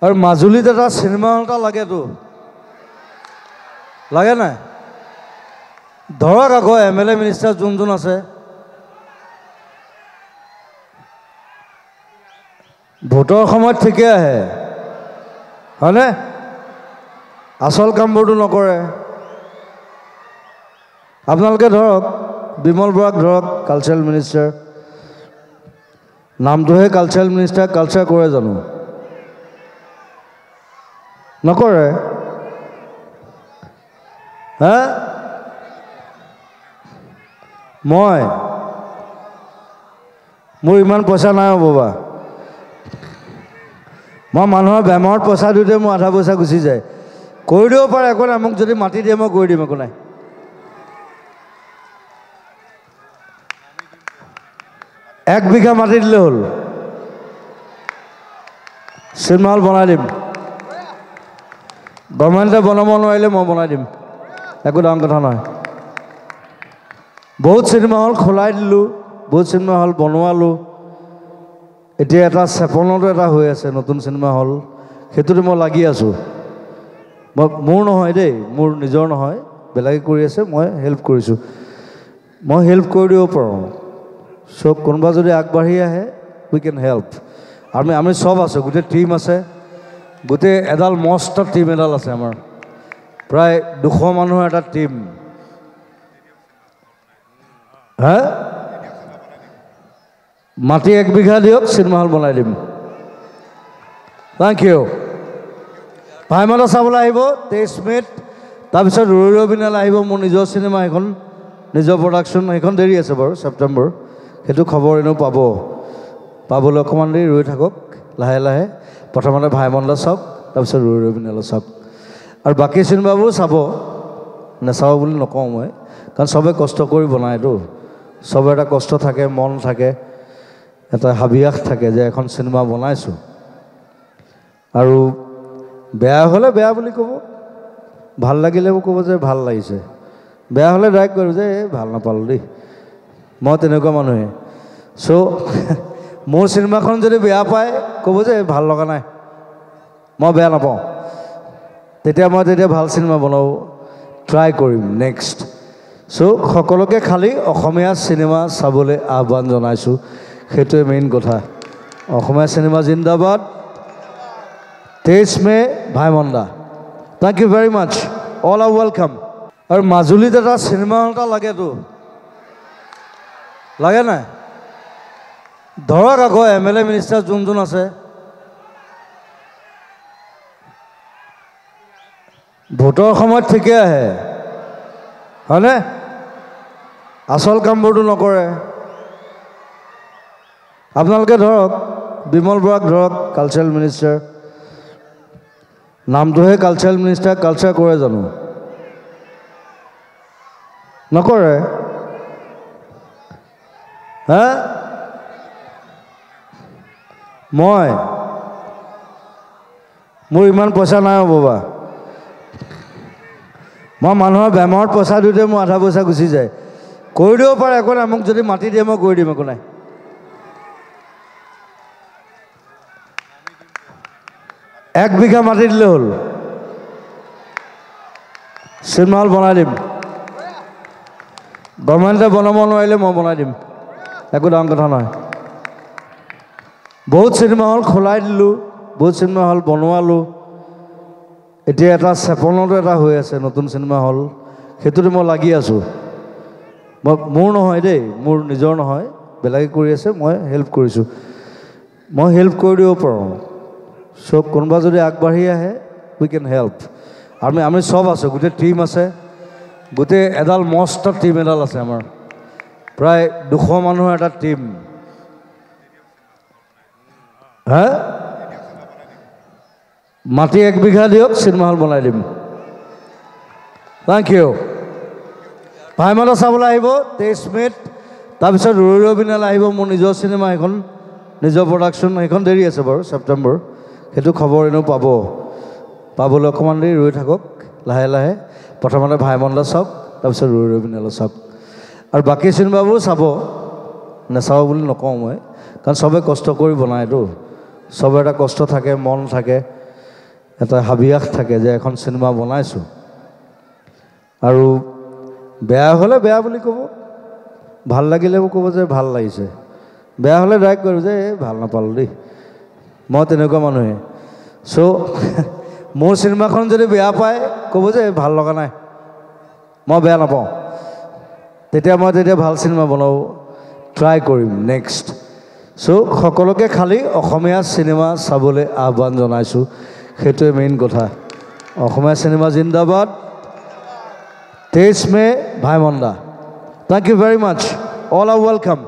আৰু মাজুলীত এটা চিনেমা হল এটা লাগেতো লাগে নাই ধৰক আকৌ এমএলএ মিনিষ্টাৰ যোন আছে ভোটৰ সময়ত ঠিকে আহে হয়নে আচল কামবোৰটো নকৰে আপোনালোকে ধৰক বিমল বৰাক ধৰক কালচাৰেল মিনিষ্টাৰ নামটোহে কালচাৰেল মিনিষ্টাৰ কালচাৰ কৰে জানো নকৰে হা মোৰ ইমান পইচা নাই বাবা মই মানুহৰ বেমাৰত পইচা দিওঁতে মোৰ আধা পইচা গুচি যায় কৰি দিব পাৰে একো নাই মোক যদি মাতি দিয়ে মই কৰি দিম একো নাই এক বিঘা মাটি দিলে হ'ল চিনেমা হল বনাই দিম গভৰ্ণমেণ্টে বনাব নোৱাৰিলে মই বনাই দিম একো ডাঙৰ কথা নহয় বহুত চিনেমা হল খোলাই দিলোঁ বহুত চিনেমা হল বনোৱালোঁ এতিয়া এটা চেপনতো এটা হৈ আছে নতুন চিনেমা হল সেইটোতে মই লাগি আছোঁ মোৰ নহয় দেই মোৰ নিজৰ নহয় বেলেগে কৰি আছে মই হেল্প কৰিছোঁ মই হেল্প কৰি দিব পাৰোঁ চ' কোনোবা যদি আগবাঢ়ি আহে উই কেন হেল্প আমি চব আছোঁ গোটেই টীম আছে গোটেই এডাল মস্ত টীম এডাল আছে আমাৰ প্ৰায় 200 মানুহৰ এটা টীম হা মাটি 1 বিঘা দিয়ক চিনেমা হল বনাই দিম থেংক ইউ ভাইমনা চাবলৈ আহিব 23 মে'ত তাৰপিছত ৰৈ ৰৈ বিনালে আহিব মোৰ নিজৰ চিনেমা এখন নিজৰ প্ৰডাকশ্যন সেইখন দেৰি আছে বাৰু ছেপ্টেম্বৰ সেইটো খবৰ এনেও পাবলৈ অকণমান দেৰি ৰৈ থাকক লাহে লাহে প্ৰথমতে ভাইমন্দা চাওক তাৰপিছত ৰৈ ৰৈ বিনালে চাওক আৰু বাকী চিনেমাবোৰ চাব নেচাব বুলি নকওঁ মই কাৰণ চবে কষ্ট কৰি বনায়তো চবে এটা কষ্ট থাকে মন থাকে এটা হাবিয়াস থাকে যে এখন চিনেমা বনাইছোঁ আৰু বেয়া হ'লে বেয়া বুলি ক'ব ভাল লাগিলেও ক'ব যে ভাল লাগিছে বেয়া হ'লে ডাইৰেক্ট কৰিব যে ভাল নাপালোঁ দেই মই তেনেকুৱা মানুহে চ' মোৰ চিনেমাখন যদি বেয়া পায় ক'ব যে ভাল লগা নাই মই বেয়া নাপাওঁ তেতিয়া মই ভাল চিনেমা বনাব ট্ৰাই কৰিম নেক্সট চ' সকলোকে খালী অসমীয়া চিনেমা চাবলৈ আহ্বান জনাইছোঁ সেইটোৱে মেইন কথা অসমীয়া চিনেমা জিন্দাবাদ 23 মে ভাইমন্দা thank you very much all are welcome আৰু মাজুলীত এটা চিনেমা হল এটা লাগেতো লাগে নাই ধৰক আকৌ এমএলএ মিনিষ্টাৰ যোন আছে ভোটৰ সময়ত ঠিকে আহে হয়নে আচল কামবোৰটো নকৰে আপোনালোকে ধৰক বিমল বৰাক ধৰক কালচাৰেল মিনিষ্টাৰ নামটোহে কালচাৰেল মিনিষ্টাৰ কালচাৰ কৰে জানো নকৰে হা মোৰ ইমান পইচা নাই বাবা মই মানুহৰ বেমাৰত পইচা দিওঁতে মোৰ আধা পইচা গুচি যায় কৰি দিব পাৰে একো নাই মোক যদি মাতি দিয়ে মই কৰি দিম একো নাই এক বিঘা মাটি দিলে হ'ল চিনেমা হল বনাই দিম গভৰ্ণমেণ্টে বনাব নোৱাৰিলে মই বনাই দিম একো ডাঙৰ কথা নহয় বহুত চিনেমা হল খোলাই দিলোঁ বহুত চিনেমা হল বনোৱালোঁ এতিয়া এটা চেপনতো এটা হৈ আছে নতুন চিনেমা হল সেইটোতে মই লাগি আছোঁ মোৰ নহয় দেই মোৰ নিজৰ নহয় বেলেগে কৰি আছে মই হেল্প কৰিছোঁ মই হেল্প কৰি দিব পাৰোঁ চ' কোনোবা যদি আগবাঢ়ি আহে উই কেন হেল্প আমি চব আছোঁ গোটেই টীম আছে গোটেই এডাল মস্ত টীম এডাল আছে আমাৰ প্ৰায় 200 মানুহৰ এটা টীম হা মাটি 1 বিঘা দিয়ক চিনেমা হল বনাই দিম থেংক ইউ ভাইমনা চাবলৈ আহিব 23 মে'ত তাৰপিছত ৰৈ ৰৈ বিনালে আহিব মোৰ নিজৰ চিনেমা এখন নিজৰ প্ৰডাকশ্যন সেইখন দেৰি আছে বাৰু ছেপ্টেম্বৰ সেইটো খবৰ এনেও পাবলৈ অকণমান দেৰি ৰৈ থাকক লাহে লাহে প্ৰথমতে ভাইমন্দা চাওক তাৰপিছত ৰৈ ৰৈ বিনালে চাওক আৰু বাকী চিনেমাবোৰ চাব নেচাব বুলি নকওঁ মই কাৰণ চবে কষ্ট কৰি বনায়তো চবে এটা কষ্ট থাকে মন থাকে এটা হাবিয়াস থাকে যে এখন চিনেমা বনাইছোঁ আৰু বেয়া হ'লে বেয়া বুলি ক'ব ভাল লাগিলেও ক'ব যে ভাল লাগিছে বেয়া হ'লে ডাইৰেক্ট কৰোঁ যে ভাল নাপালোঁ দেই মই তেনেকুৱা মানুহে চ' মোৰ চিনেমাখন যদি বেয়া পায় ক'ব যে ভাল লগা নাই মই বেয়া নাপাওঁ তেতিয়া ভাল চিনেমা বনাব ট্ৰাই কৰিম নেক্সট চ' সকলোকে খালি অসমীয়া চিনেমা চাবলৈ আহ্বান জনাইছোঁ সেইটোৱে মেইন কথা অসমীয়া চিনেমা জিন্দাবাদ 23 মে ভাইমন্দা thank you very much all are welcome